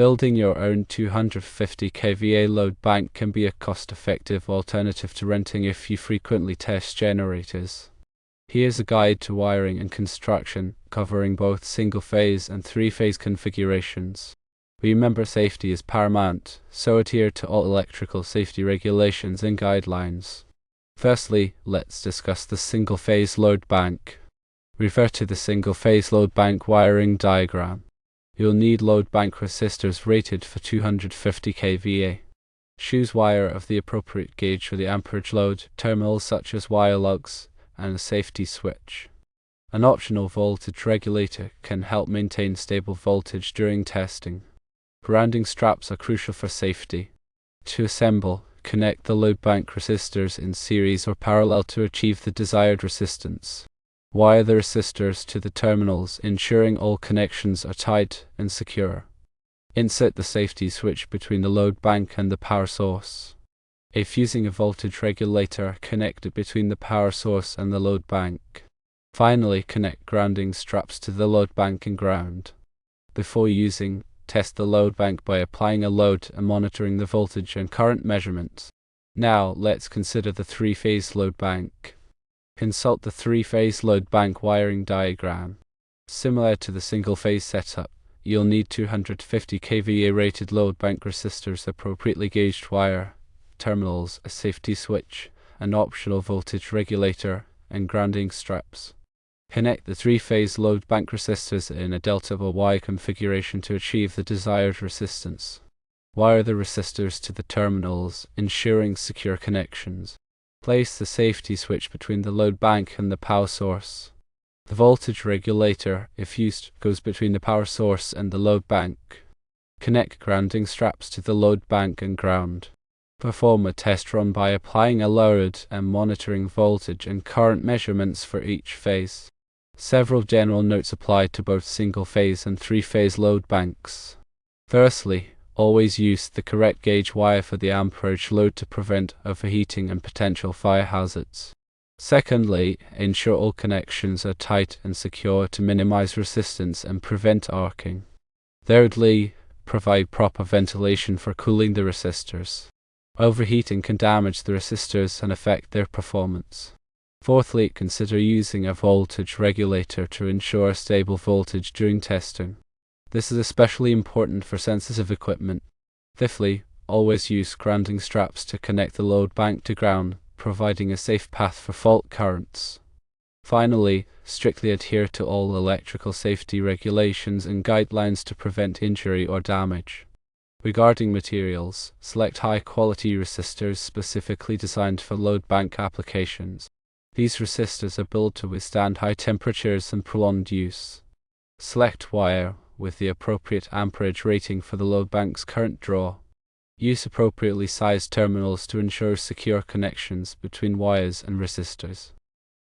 Building your own 250 kVA load bank can be a cost-effective alternative to renting if you frequently test generators. Here's a guide to wiring and construction, covering both single-phase and three-phase configurations. Remember, safety is paramount, so adhere to all electrical safety regulations and guidelines. Firstly, let's discuss the single-phase load bank. Refer to the single-phase load bank wiring diagram. You'll need load bank resistors rated for 250 kVA. Choose wire of the appropriate gauge for the amperage load, terminals such as wire lugs, and a safety switch. An optional voltage regulator can help maintain stable voltage during testing. Grounding straps are crucial for safety. To assemble, connect the load bank resistors in series or parallel to achieve the desired resistance. Wire the resistors to the terminals, ensuring all connections are tight and secure. Insert the safety switch between the load bank and the power source. If using a voltage regulator, connect it between the power source and the load bank. Finally, connect grounding straps to the load bank and ground. Before using, test the load bank by applying a load and monitoring the voltage and current measurements. Now, let's consider the three-phase load bank. Consult the three-phase load bank wiring diagram. Similar to the single-phase setup, you'll need 250 kVA rated load bank resistors, appropriately gauged wire, terminals, a safety switch, an optional voltage regulator, and grounding straps. Connect the three-phase load bank resistors in a delta or Y configuration to achieve the desired resistance. Wire the resistors to the terminals, ensuring secure connections. Place the safety switch between the load bank and the power source. The voltage regulator, if used, goes between the power source and the load bank. Connect grounding straps to the load bank and ground. Perform a test run by applying a load and monitoring voltage and current measurements for each phase. Several general notes apply to both single-phase and three-phase load banks. Firstly, always use the correct gauge wire for the amperage load to prevent overheating and potential fire hazards. Secondly, ensure all connections are tight and secure to minimize resistance and prevent arcing. Thirdly, provide proper ventilation for cooling the resistors. Overheating can damage the resistors and affect their performance. Fourthly, consider using a voltage regulator to ensure stable voltage during testing. This is especially important for sensitive equipment. Fifthly, always use grounding straps to connect the load bank to ground, providing a safe path for fault currents. Finally, strictly adhere to all electrical safety regulations and guidelines to prevent injury or damage. Regarding materials, select high-quality resistors specifically designed for load bank applications. These resistors are built to withstand high temperatures and prolonged use. Select wire with the appropriate amperage rating for the load bank's current draw. Use appropriately sized terminals to ensure secure connections between wires and resistors.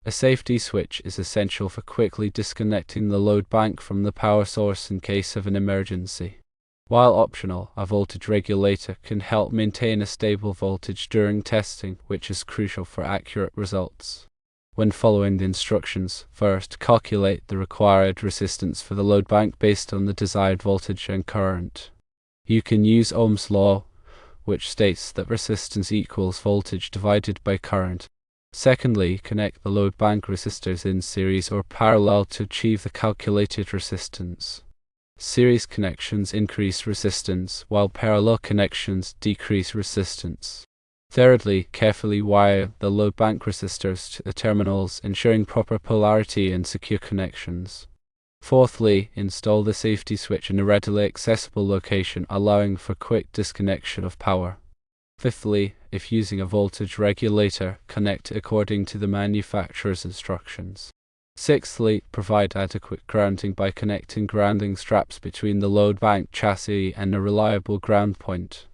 A safety switch is essential for quickly disconnecting the load bank from the power source in case of an emergency. While optional, a voltage regulator can help maintain a stable voltage during testing, which is crucial for accurate results. When following the instructions, first calculate the required resistance for the load bank based on the desired voltage and current. You can use Ohm's law, which states that resistance equals voltage divided by current. Secondly, connect the load bank resistors in series or parallel to achieve the calculated resistance. Series connections increase resistance, while parallel connections decrease resistance. Thirdly, carefully wire the load bank resistors to the terminals, ensuring proper polarity and secure connections. Fourthly, install the safety switch in a readily accessible location, allowing for quick disconnection of power. Fifthly, if using a voltage regulator, connect it according to the manufacturer's instructions. Sixthly, provide adequate grounding by connecting grounding straps between the load bank chassis and a reliable ground point.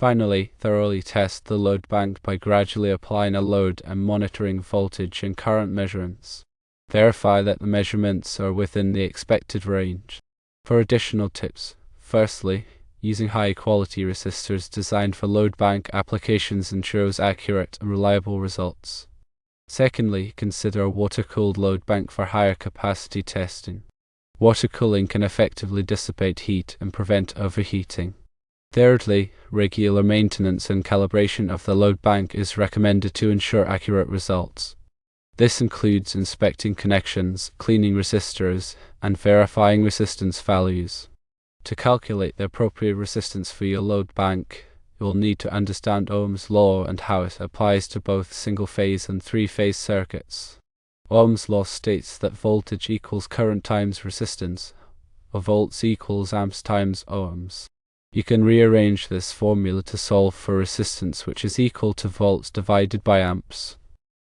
Finally, thoroughly test the load bank by gradually applying a load and monitoring voltage and current measurements. Verify that the measurements are within the expected range. For additional tips, firstly, using high-quality resistors designed for load bank applications ensures accurate and reliable results. Secondly, consider a water-cooled load bank for higher capacity testing. Water cooling can effectively dissipate heat and prevent overheating. Thirdly, regular maintenance and calibration of the load bank is recommended to ensure accurate results. This includes inspecting connections, cleaning resistors, and verifying resistance values. To calculate the appropriate resistance for your load bank, you will need to understand Ohm's law and how it applies to both single-phase and three-phase circuits. Ohm's law states that voltage equals current times resistance, or volts equals amps times ohms. You can rearrange this formula to solve for resistance, which is equal to volts divided by amps.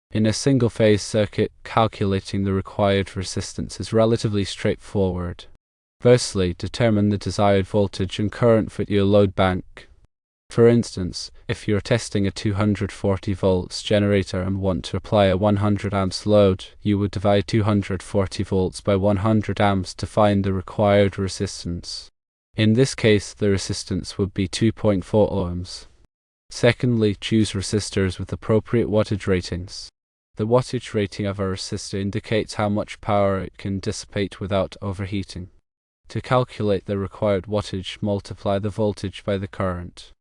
In a single-phase circuit, calculating the required resistance is relatively straightforward. Firstly, determine the desired voltage and current for your load bank. For instance, if you're testing a 240 volts generator and want to apply a 100 amps load, you would divide 240 volts by 100 amps to find the required resistance. In this case, the resistance would be 2.4 ohms. Secondly, choose resistors with appropriate wattage ratings. The wattage rating of a resistor indicates how much power it can dissipate without overheating. To calculate the required wattage, multiply the voltage by the current.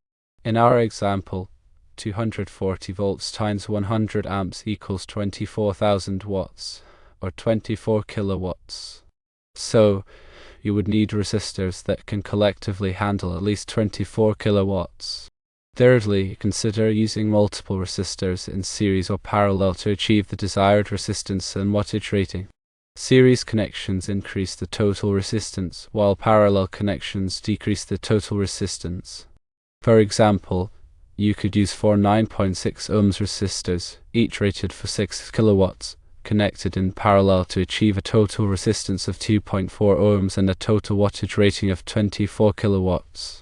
In our example, 240 volts times 100 amps equals 24,000 watts, or 24 kilowatts. So, you would need resistors that can collectively handle at least 24 kilowatts. Thirdly, consider using multiple resistors in series or parallel to achieve the desired resistance and wattage rating. Series connections increase the total resistance, while parallel connections decrease the total resistance. For example, you could use four 9.6 ohms resistors, each rated for 6 kilowatts, connected in parallel to achieve a total resistance of 2.4 ohms and a total wattage rating of 24 kilowatts.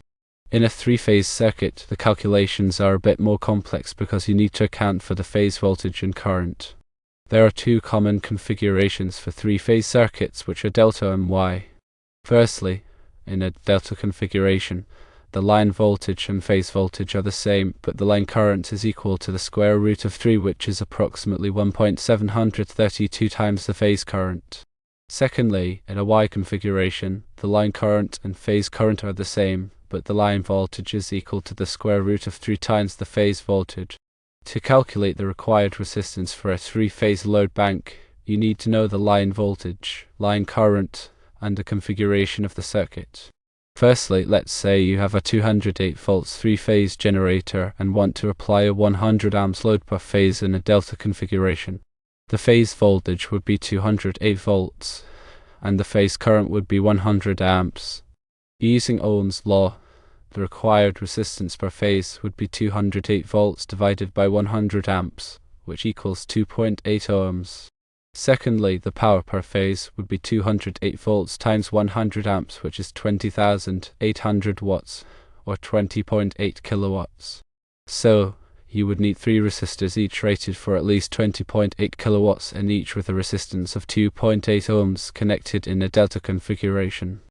In a three-phase circuit, the calculations are a bit more complex because you need to account for the phase voltage and current. There are two common configurations for three-phase circuits, which are delta and Y. Firstly, in a delta configuration, the line voltage and phase voltage are the same, but the line current is equal to the square root of 3, which is approximately 1.732 times the phase current. Secondly, in a Y configuration, the line current and phase current are the same, but the line voltage is equal to the square root of 3 times the phase voltage. To calculate the required resistance for a three-phase load bank, you need to know the line voltage, line current, and the configuration of the circuit. Firstly, let's say you have a 208 volts three-phase generator and want to apply a 100 amps load per phase in a delta configuration. The phase voltage would be 208 volts, and the phase current would be 100 amps. Using Ohm's law, the required resistance per phase would be 208 volts divided by 100 amps, which equals 2.8 ohms. Secondly, the power per phase would be 208 volts times 100 amps, which is 20,800 watts, or 20.8 kilowatts. So, you would need three resistors, each rated for at least 20.8 kilowatts and each with a resistance of 2.8 ohms connected in a delta configuration.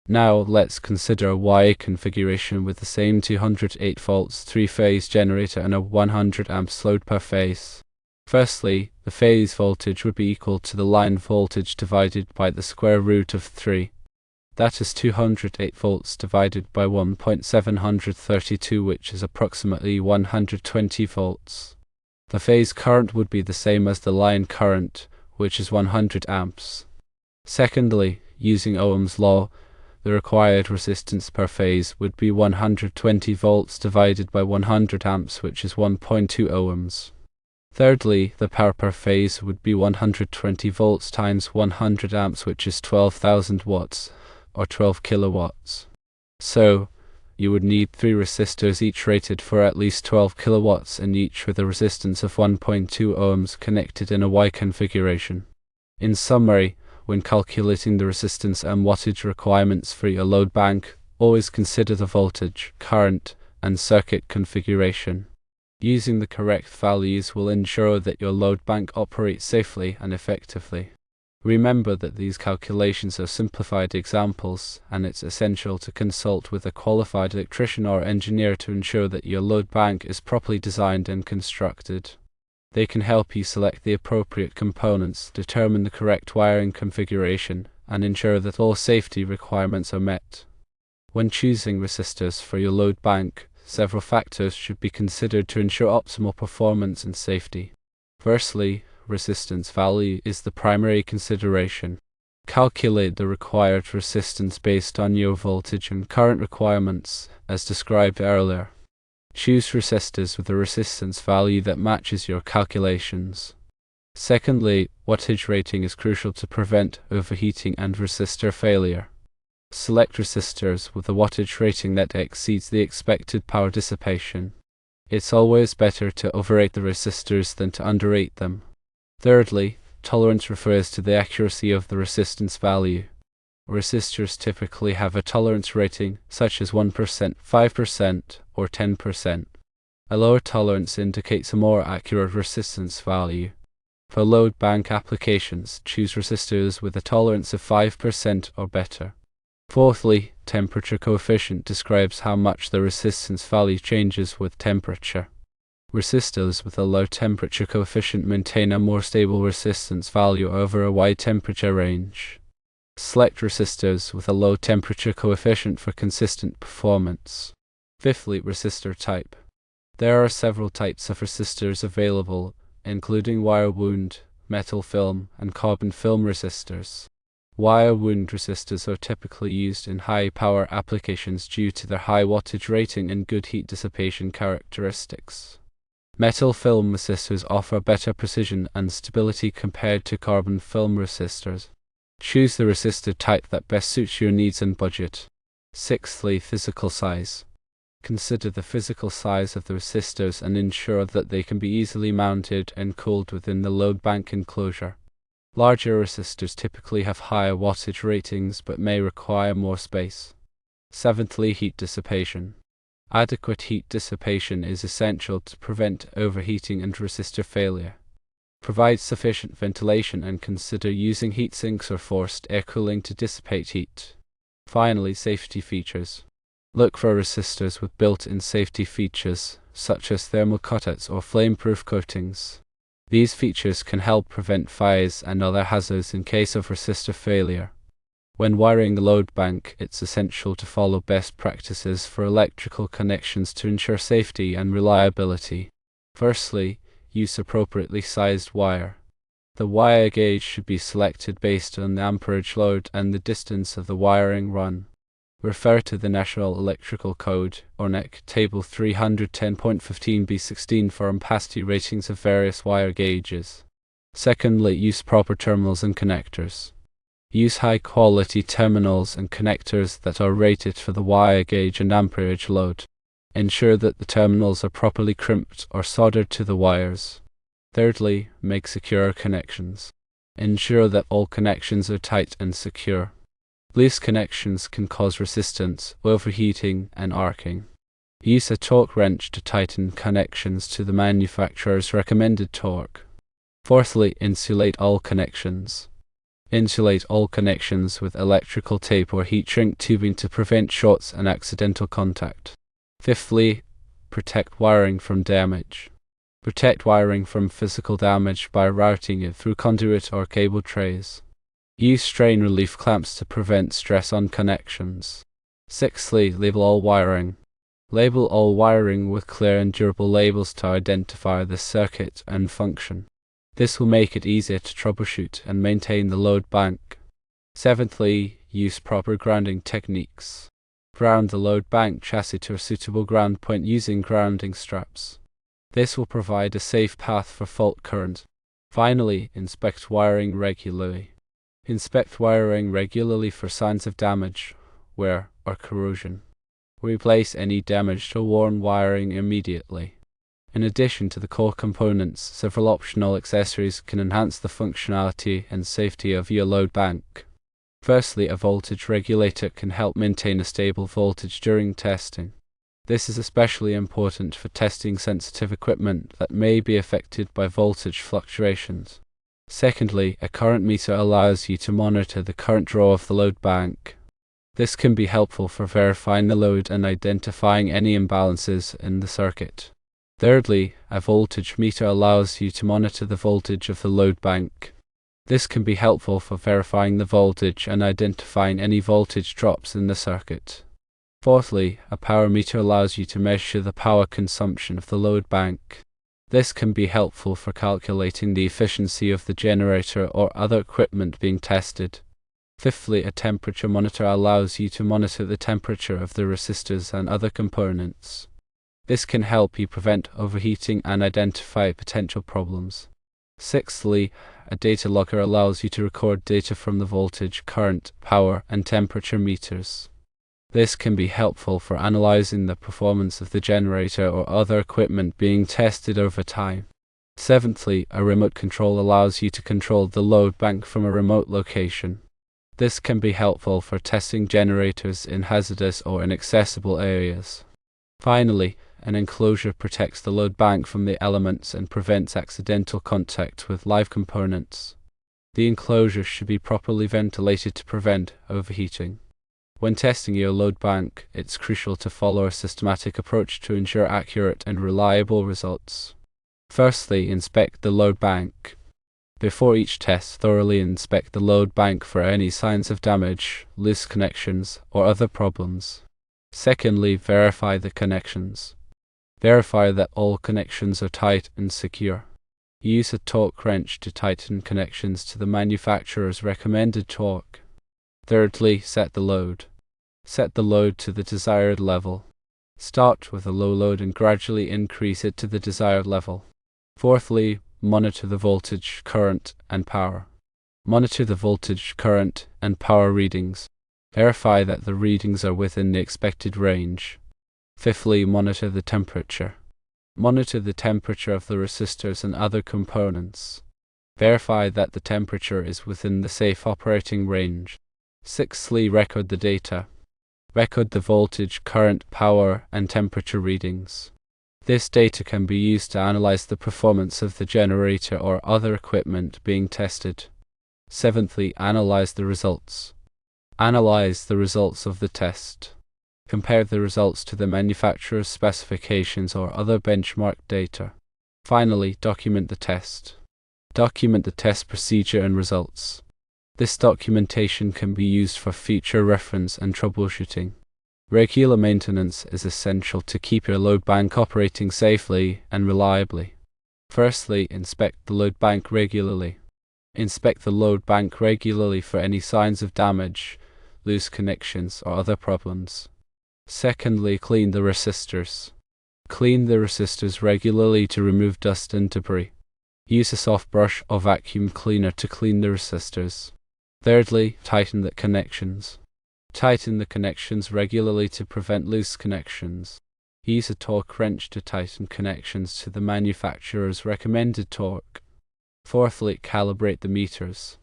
Now, let's consider a Y configuration with the same 208 volts three-phase generator and a 100 amps load per phase. Firstly, the phase voltage would be equal to the line voltage divided by the square root of 3. That is 208 volts divided by 1.732, which is approximately 120 volts. The phase current would be the same as the line current, which is 100 amps. Secondly, using Ohm's law, the required resistance per phase would be 120 volts divided by 100 amps, which is 1.2 ohms. Thirdly, the power per phase would be 120 volts times 100 amps, which is 12,000 watts, or 12 kilowatts. So, you would need three resistors, each rated for at least 12 kilowatts and each with a resistance of 1.2 ohms connected in a Y configuration. In summary, when calculating the resistance and wattage requirements for your load bank, always consider the voltage, current, and circuit configuration. Using the correct values will ensure that your load bank operates safely and effectively. Remember that these calculations are simplified examples, and it's essential to consult with a qualified electrician or engineer to ensure that your load bank is properly designed and constructed. They can help you select the appropriate components, determine the correct wiring configuration, and ensure that all safety requirements are met. When choosing resistors for your load bank, several factors should be considered to ensure optimal performance and safety. Firstly, resistance value is the primary consideration. Calculate the required resistance based on your voltage and current requirements, as described earlier. Choose resistors with a resistance value that matches your calculations. Secondly, wattage rating is crucial to prevent overheating and resistor failure. Select resistors with a wattage rating that exceeds the expected power dissipation. It's always better to overrate the resistors than to underrate them. Thirdly, tolerance refers to the accuracy of the resistance value. Resistors typically have a tolerance rating such as 1%, 5%, or 10%. A lower tolerance indicates a more accurate resistance value. For load bank applications, choose resistors with a tolerance of 5% or better. Fourthly, temperature coefficient describes how much the resistance value changes with temperature. Resistors with a low temperature coefficient maintain a more stable resistance value over a wide temperature range. Select resistors with a low temperature coefficient for consistent performance. Fifthly, resistor type. There are several types of resistors available, including wire wound, metal film, and carbon film resistors. Wire wound resistors are typically used in high-power applications due to their high wattage rating and good heat dissipation characteristics. Metal film resistors offer better precision and stability compared to carbon film resistors. Choose the resistor type that best suits your needs and budget. Sixthly, physical size. Consider the physical size of the resistors and ensure that they can be easily mounted and cooled within the load bank enclosure. Larger resistors typically have higher wattage ratings but may require more space. Seventhly, heat dissipation. Adequate heat dissipation is essential to prevent overheating and resistor failure. Provide sufficient ventilation and consider using heat sinks or forced air cooling to dissipate heat. Finally, safety features. Look for resistors with built-in safety features, such as thermal cutouts or flame-proof coatings. These features can help prevent fires and other hazards in case of resistor failure. When wiring the load bank, it's essential to follow best practices for electrical connections to ensure safety and reliability. Firstly, use appropriately sized wire. The wire gauge should be selected based on the amperage load and the distance of the wiring run. Refer to the National Electrical Code, or NEC, Table 310.15b16 for ampacity ratings of various wire gauges. Secondly, use proper terminals and connectors. Use high-quality terminals and connectors that are rated for the wire gauge and amperage load. Ensure that the terminals are properly crimped or soldered to the wires. Thirdly, make secure connections. Ensure that all connections are tight and secure. Loose connections can cause resistance, overheating, and arcing. Use a torque wrench to tighten connections to the manufacturer's recommended torque. Fourthly, insulate all connections. Insulate all connections with electrical tape or heat shrink tubing to prevent shorts and accidental contact. Fifthly, protect wiring from damage. Protect wiring from physical damage by routing it through conduit or cable trays. Use strain relief clamps to prevent stress on connections. Sixthly, label all wiring. Label all wiring with clear and durable labels to identify the circuit and function. This will make it easier to troubleshoot and maintain the load bank. Seventhly, use proper grounding techniques. Ground the load bank chassis to a suitable ground point using grounding straps. This will provide a safe path for fault current. Finally, inspect wiring regularly. Inspect wiring regularly for signs of damage, wear, or corrosion. Replace any damaged or worn wiring immediately. In addition to the core components, several optional accessories can enhance the functionality and safety of your load bank. Firstly, a voltage regulator can help maintain a stable voltage during testing. This is especially important for testing sensitive equipment that may be affected by voltage fluctuations. Secondly, a current meter allows you to monitor the current draw of the load bank. This can be helpful for verifying the load and identifying any imbalances in the circuit. Thirdly, a voltage meter allows you to monitor the voltage of the load bank. This can be helpful for verifying the voltage and identifying any voltage drops in the circuit. Fourthly, a power meter allows you to measure the power consumption of the load bank. This can be helpful for calculating the efficiency of the generator or other equipment being tested. Fifthly, a temperature monitor allows you to monitor the temperature of the resistors and other components. This can help you prevent overheating and identify potential problems. Sixthly, a data logger allows you to record data from the voltage, current, power, and temperature meters. This can be helpful for analyzing the performance of the generator or other equipment being tested over time. Seventhly, a remote control allows you to control the load bank from a remote location. This can be helpful for testing generators in hazardous or inaccessible areas. Finally, an enclosure protects the load bank from the elements and prevents accidental contact with live components. The enclosure should be properly ventilated to prevent overheating. When testing your load bank, it's crucial to follow a systematic approach to ensure accurate and reliable results. Firstly, inspect the load bank. Before each test, thoroughly inspect the load bank for any signs of damage, loose connections, or other problems. Secondly, verify the connections. Verify that all connections are tight and secure. Use a torque wrench to tighten connections to the manufacturer's recommended torque. Thirdly, set the load. Set the load to the desired level. Start with a low load and gradually increase it to the desired level. Fourthly, monitor the voltage, current, and power. Monitor the voltage, current, and power readings. Verify that the readings are within the expected range. Fifthly, monitor the temperature. Monitor the temperature of the resistors and other components. Verify that the temperature is within the safe operating range. Sixthly, record the data. Record the voltage, current, power, and temperature readings. This data can be used to analyze the performance of the generator or other equipment being tested. Seventhly, analyze the results. Analyze the results of the test. Compare the results to the manufacturer's specifications or other benchmark data. Finally, document the test. Document the test procedure and results. This documentation can be used for future reference and troubleshooting. Regular maintenance is essential to keep your load bank operating safely and reliably. Firstly, inspect the load bank regularly. Inspect the load bank regularly for any signs of damage, loose connections, or other problems. Secondly, clean the resistors. Clean the resistors regularly to remove dust and debris. Use a soft brush or vacuum cleaner to clean the resistors. Thirdly, tighten the connections. Tighten the connections regularly to prevent loose connections. Use a torque wrench to tighten connections to the manufacturer's recommended torque. Fourthly, calibrate the meters.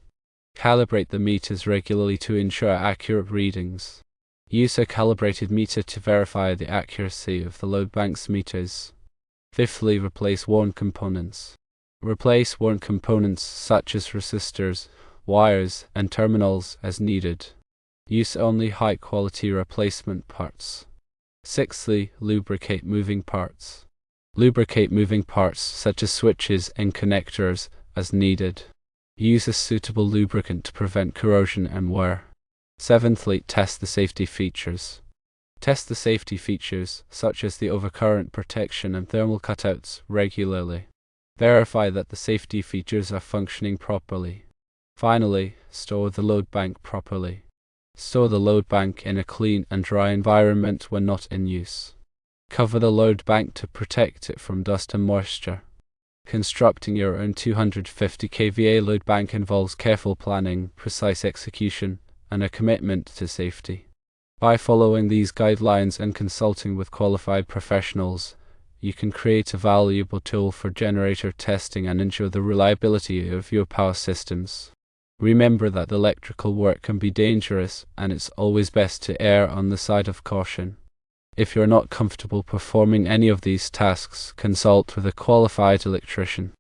Calibrate the meters regularly to ensure accurate readings. Use a calibrated meter to verify the accuracy of the load bank's meters. Fifthly, replace worn components. Replace worn components such as resistors, wires, and terminals as needed. Use only high-quality replacement parts. Sixthly, lubricate moving parts. Lubricate moving parts such as switches and connectors as needed. Use a suitable lubricant to prevent corrosion and wear. Seventhly, test the safety features. Test the safety features, such as the overcurrent protection and thermal cutouts, regularly. Verify that the safety features are functioning properly. Finally, store the load bank properly. Store the load bank in a clean and dry environment when not in use. Cover the load bank to protect it from dust and moisture. Constructing your own 250 kVA load bank involves careful planning, precise execution, and a commitment to safety. By following these guidelines and consulting with qualified professionals, you can create a valuable tool for generator testing and ensure the reliability of your power systems. Remember that electrical work can be dangerous, and it's always best to err on the side of caution. If you're not comfortable performing any of these tasks, consult with a qualified electrician.